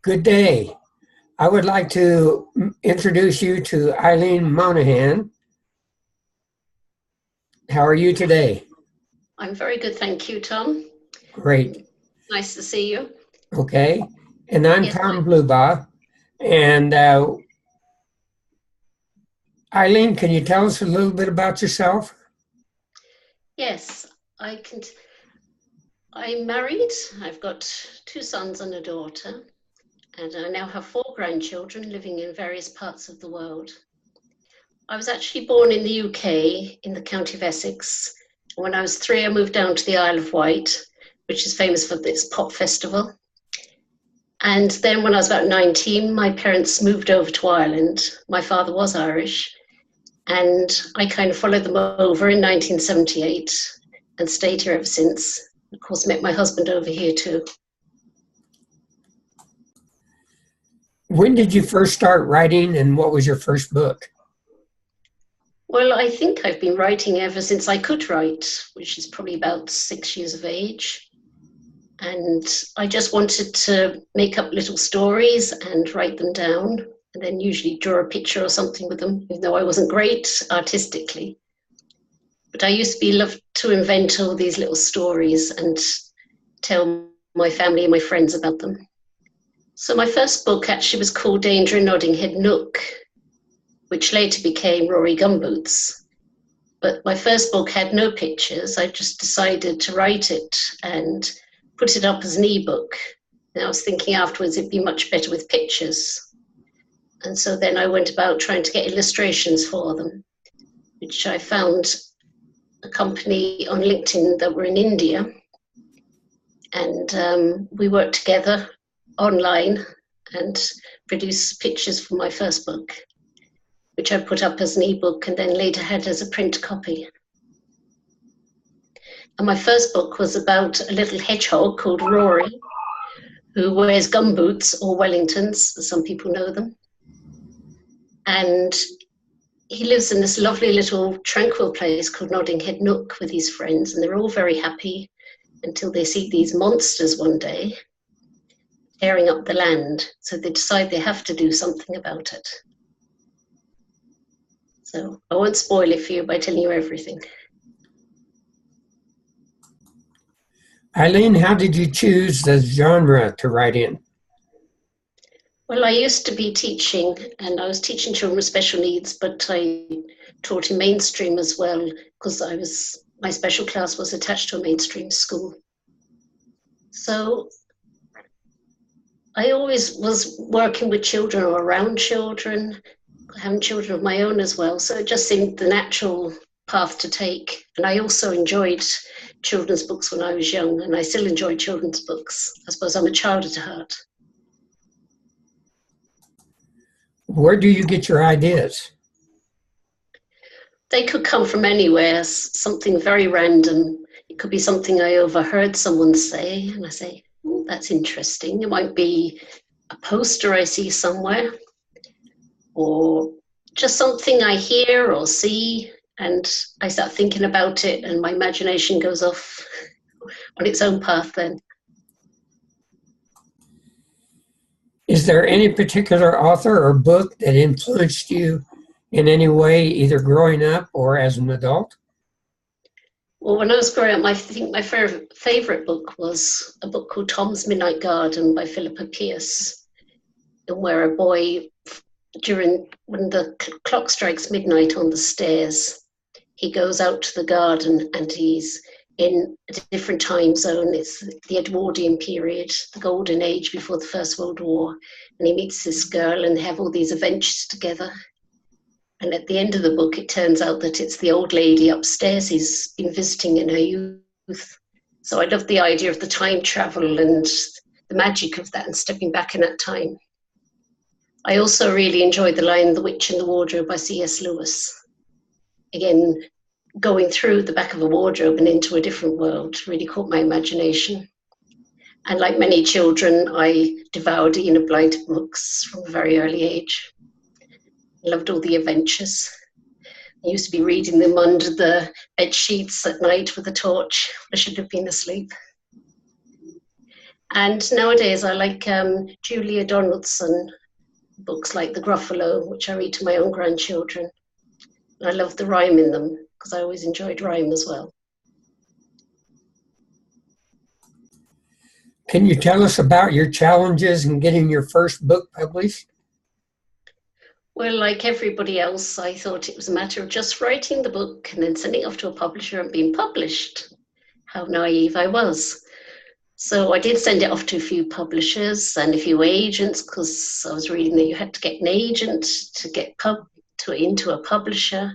Good day. I would like to introduce you to Eileen Moynihan. How are you today? I'm very good, thank you, Tom. Great. Nice to see you. Okay. And I'm Yes, Tom Blubaugh. And Eileen, can you tell us a little bit about yourself? yes, I can. I'm married. I've got two sons and a daughter, and I now have four grandchildren living in various parts of the world. I was actually born in the UK, in the county of Essex. When I was 3, I moved down to the Isle of Wight, which is famous for its pop festival. And then when I was about 19, my parents moved over to Ireland. My father was Irish, and I kind of followed them over in 1978 and stayed here ever since. Of course, met my husband over here too. When did you first start writing and what was your first book? Well, I think I've been writing ever since I could write, which is probably about 6 years of age. And I just wanted to make up little stories and write them down, and then usually draw a picture or something with them, even though I wasn't great artistically. But I used to be love to invent all these little stories and tell my family and my friends about them. So my first book actually was called Danger in Notting Head Nook, which later became Rory Gumboots. But my first book had no pictures. I just decided to write it and put it up as an ebook. And I was thinking afterwards it'd be much better with pictures. And so then I went about trying to get illustrations for them, which I found a company on LinkedIn that were in India. And we worked together online and produced pictures for my first book, which I put up as an ebook and then later had as a print copy. And my first book was about a little hedgehog called Rory, who wears gumboots or Wellingtons, as some people know them. And he lives in this lovely little tranquil place called Notting Head Nook with his friends, and they're all very happy until they see these monsters one day tearing up the land. So they decide they have to do something about it. So I won't spoil it for you by telling you everything. Eileen, how did you choose the genre to write in? Well, I used to be teaching, and I was teaching children with special needs, but I taught in mainstream as well because my special class was attached to a mainstream school. So I always was working with children or around children, having children of my own as well. So it just seemed the natural path to take. And I also enjoyed children's books when I was young, and I still enjoy children's books. I suppose I'm a child at heart. Where do you get your ideas? They could come from anywhere, something very random. It could be something I overheard someone say, and I say, oh, that's interesting. It might be a poster I see somewhere, or just something I hear or see, and I start thinking about it, and my imagination goes off on its own path then. Is there any particular author or book that influenced you in any way, either growing up or as an adult? Well, when I was growing up, I think my favorite book was a book called Tom's Midnight Garden by Philippa Pierce, where a boy, when the clock strikes midnight on the stairs, he goes out to the garden and he's in a different time zone. It's the Edwardian period, the golden age before the First World War. And he meets this girl and they have all these adventures together. And at the end of the book, it turns out that it's the old lady upstairs he's been visiting in her youth. So I love the idea of the time travel and the magic of that and stepping back in that time. I also really enjoyed the line The Witch in the Wardrobe by C.S. Lewis. Again, going through the back of a wardrobe and into a different world really caught my imagination. And like many children, I devoured Enid Blyton books from a very early age. I loved all the adventures. I used to be reading them under the bed sheets at night with a torch. I should have been asleep. And nowadays I like Julia Donaldson books like The Gruffalo, which I read to my own grandchildren. And I love the rhyme in them because I always enjoyed rhyme as well. Can you tell us about your challenges in getting your first book published? Well, like everybody else, I thought it was a matter of just writing the book and then sending it off to a publisher and being published. How naive I was. So I did send it off to a few publishers and a few agents, because I was reading that you had to get an agent to get into a publisher.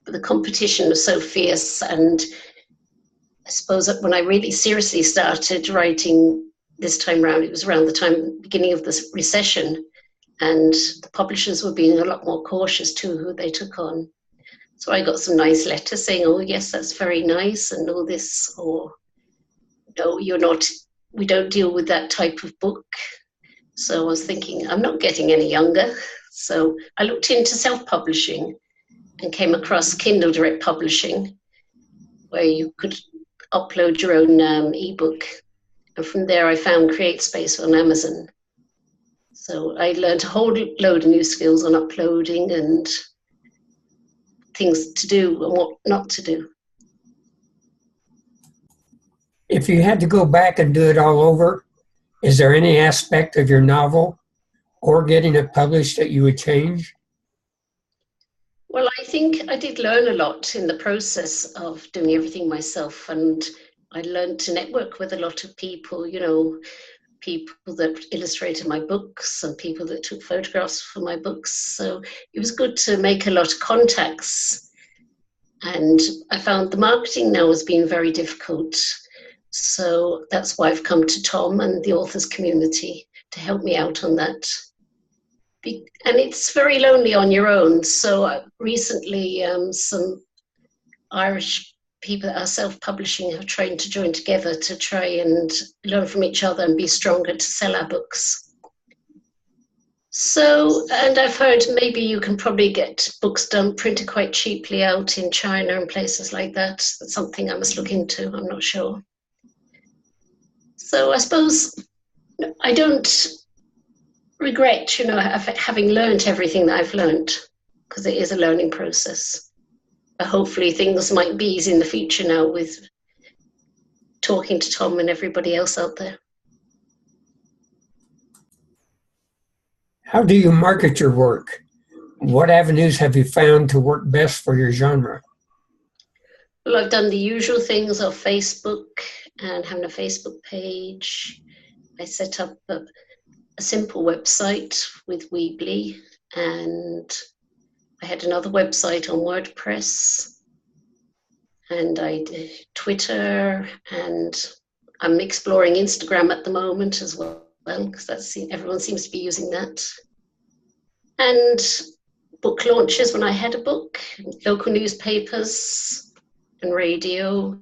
But the competition was so fierce, and I suppose that when I really seriously started writing this time round, it was around the beginning of the recession, and the publishers were being a lot more cautious too who they took on. So I got some nice letters saying, oh yes, that's very nice, and all this, or no, you're not, we don't deal with that type of book. So I was thinking, I'm not getting any younger. So I looked into self-publishing and came across Kindle Direct Publishing, where you could upload your own ebook. And from there I found CreateSpace on Amazon. So I learned a whole load of new skills on uploading and things to do and what not to do. If you had to go back and do it all over, is there any aspect of your novel or getting it published that you would change? Well, I think I did learn a lot in the process of doing everything myself, and I learned to network with a lot of people, you know, people that illustrated my books and people that took photographs for my books. So it was good to make a lot of contacts. And I found the marketing now has been very difficult. So that's why I've come to Tom and the authors community to help me out on that. And it's very lonely on your own. So recently some Irish people that are self-publishing have trained to join together to try and learn from each other and be stronger to sell our books. So, and I've heard maybe you can probably get books done, printed quite cheaply out in China and places like that. That's something I must look into, I'm not sure. So I suppose I don't regret, you know, having learned everything that I've learned, because it is a learning process. But hopefully things might be easy in the future now with talking to Tom and everybody else out there. How do you market your work? What avenues have you found to work best for your genre? Well, I've done the usual things of Facebook and having a Facebook page. I set up a simple website with Weebly, and I had another website on WordPress, and I did Twitter, and I'm exploring Instagram at the moment as well, because everyone seems to be using that. And book launches when I had a book, local newspapers and radio,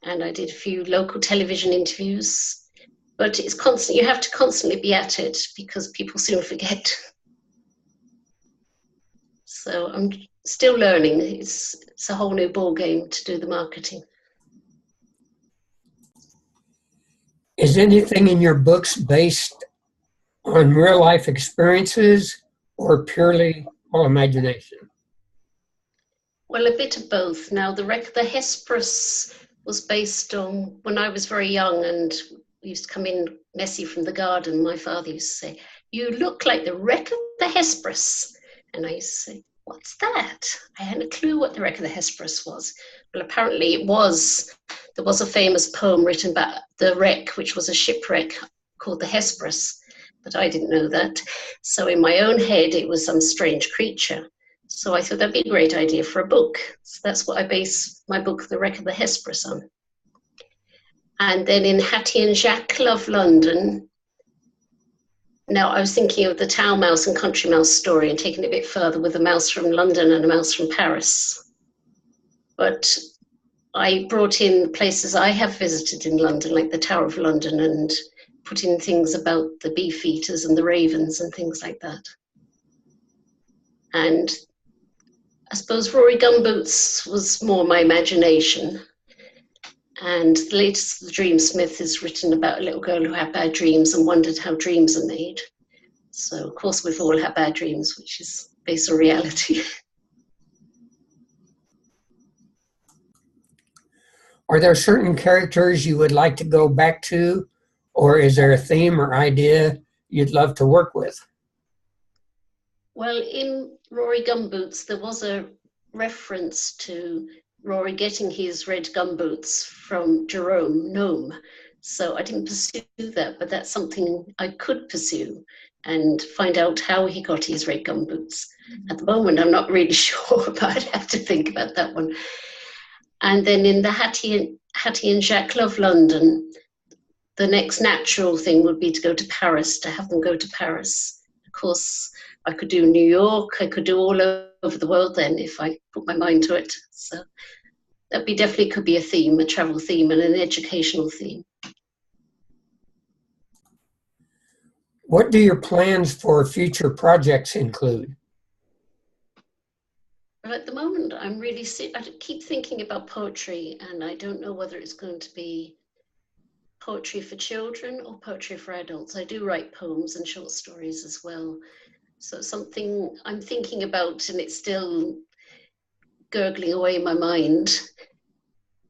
and I did a few local television interviews. But it's constant, you have to constantly be at it because people soon forget. So I'm still learning. It's a whole new ball game to do the marketing. Is anything in your books based on real life experiences or purely all imagination? Well, a bit of both. Now, the Wreck of the Hesperus was based on when I was very young, and we used to come in messy from the garden. My father used to say, "You look like the Wreck of the Hesperus." And I used to say, "What's that?" I hadn't a clue what the Wreck of the Hesperus was. Well, apparently there was a famous poem written about the wreck, which was a shipwreck called the Hesperus, but I didn't know that. So in my own head, it was some strange creature. So I thought that'd be a great idea for a book. So that's what I base my book, The Wreck of the Hesperus, on. And then in Hattie and Jacques Love London, now I was thinking of the Town Mouse and Country Mouse story and taking it a bit further with a mouse from London and a mouse from Paris. But I brought in places I have visited in London, like the Tower of London, and put in things about the beefeaters and the ravens and things like that. And I suppose Rory Gumboots was more my imagination. And the latest, The Dreamsmith, is written about a little girl who had bad dreams and wondered how dreams are made. So, of course, we've all had bad dreams, which is based on reality. Are there certain characters you would like to go back to, or is there a theme or idea you'd love to work with? Well, in Rory Gumboots, there was a reference to Rory getting his red gumboots from Jerome Nome. So I didn't pursue that, but that's something I could pursue and find out how he got his red gumboots. At the moment, I'm not really sure, but I'd have to think about that one. And then in the Hattie and Jacques Love London, the next natural thing would be to go to Paris, to have them go to Paris. Of course, I could do New York, I could do all over the world then if I put my mind to it. So that definitely could be a theme, a travel theme and an educational theme. What do your plans for future projects include? Well, at the moment, I keep thinking about poetry, and I don't know whether it's going to be poetry for children or poetry for adults. I do write poems and short stories as well. So it's something I'm thinking about, and it's still gurgling away in my mind.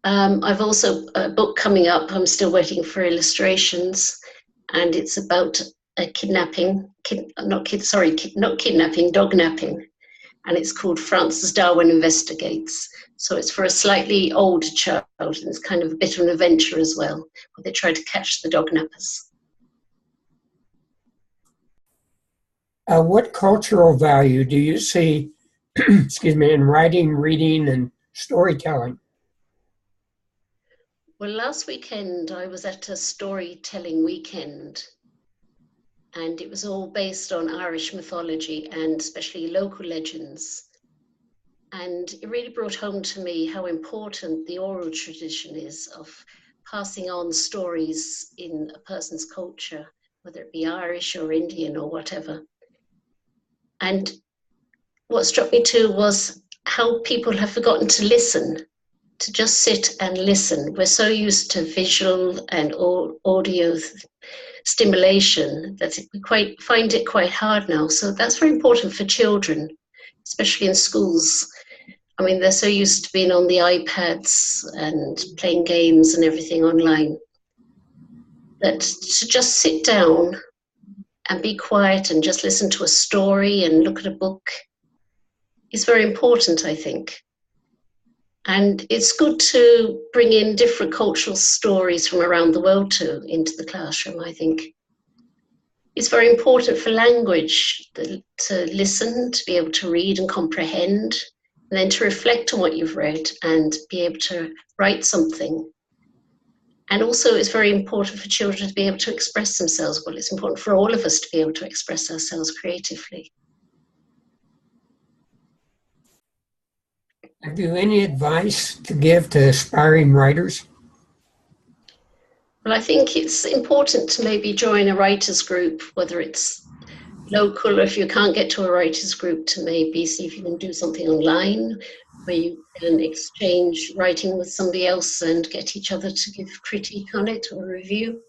I've also a book coming up. I'm still waiting for illustrations, and it's about a kidnapping, not kidnapping, dog napping. And it's called Francis Darwin Investigates. So it's for a slightly older child, and it's kind of a bit of an adventure as well, where they try to catch the dog nappers. What cultural value do you see, excuse me, in writing, reading, and storytelling? Well, last weekend I was at a storytelling weekend, and it was all based on Irish mythology and especially local legends. And it really brought home to me how important the oral tradition is of passing on stories in a person's culture, whether it be Irish or Indian or whatever. And what struck me too was how people have forgotten to listen, to just sit and listen. We're so used to visual and audio stimulation that we find it quite hard now. So that's very important for children, especially in schools. I mean, they're so used to being on the iPads and playing games and everything online that to just sit down and be quiet and just listen to a story and look at a book is very important, I think. And it's good to bring in different cultural stories from around the world too into the classroom, I think. It's very important for language to listen, to be able to read and comprehend, and then to reflect on what you've read and be able to write something. And also it's very important for children to be able to express themselves. Well, it's important for all of us to be able to express ourselves creatively. Have you any advice to give to aspiring writers? Well, I think it's important to maybe join a writers group, whether it's local or if you can't get to a writers group, to maybe see if you can do something online where you can exchange writing with somebody else and get each other to give critique on it or review.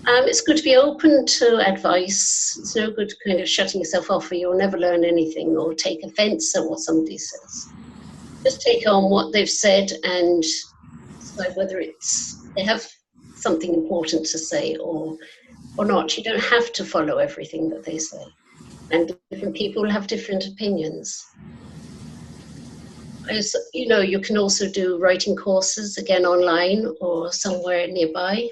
It's good to be open to advice. It's no good kind of shutting yourself off, or you'll never learn anything, or take offense at what somebody says. Just take on what they've said and decide whether they have something important to say or not. You don't have to follow everything that they say. And different people have different opinions. You can also do writing courses, again, online or somewhere nearby.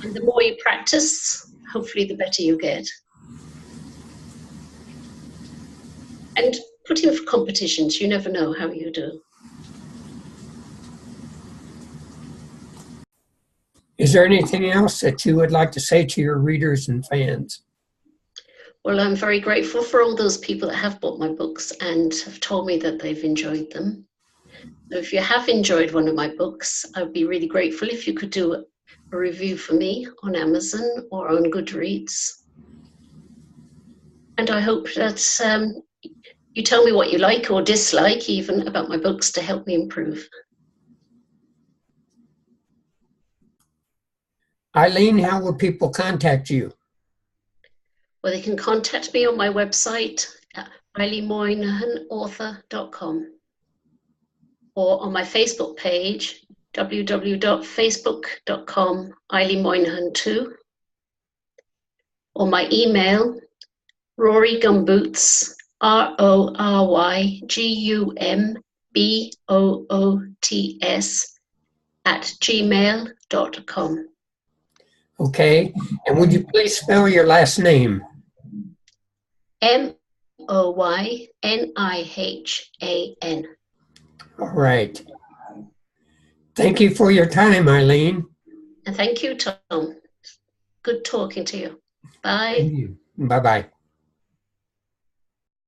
And the more you practice, hopefully the better you get. And put in for competitions. You never know how you do. Is there anything else that you would like to say to your readers and fans? Well, I'm very grateful for all those people that have bought my books and have told me that they've enjoyed them. So if you have enjoyed one of my books, I'd be really grateful if you could do a review for me on Amazon or on Goodreads. And I hope that you tell me what you like or dislike even about my books to help me improve. Eileen, how will people contact you? Well, they can contact me on my website at eileenmoynihanauthor.com or on my Facebook page, www.facebook.com Eileen Moynihan 2, or my email, Rory Gumboots, RORYGUMBOOTS @gmail.com. Okay. And would you please spell your last name? MOYNIHAN. All right. Thank you for your time, Eileen. And thank you, Tom. Good talking to you. Bye. Thank you. Bye-bye.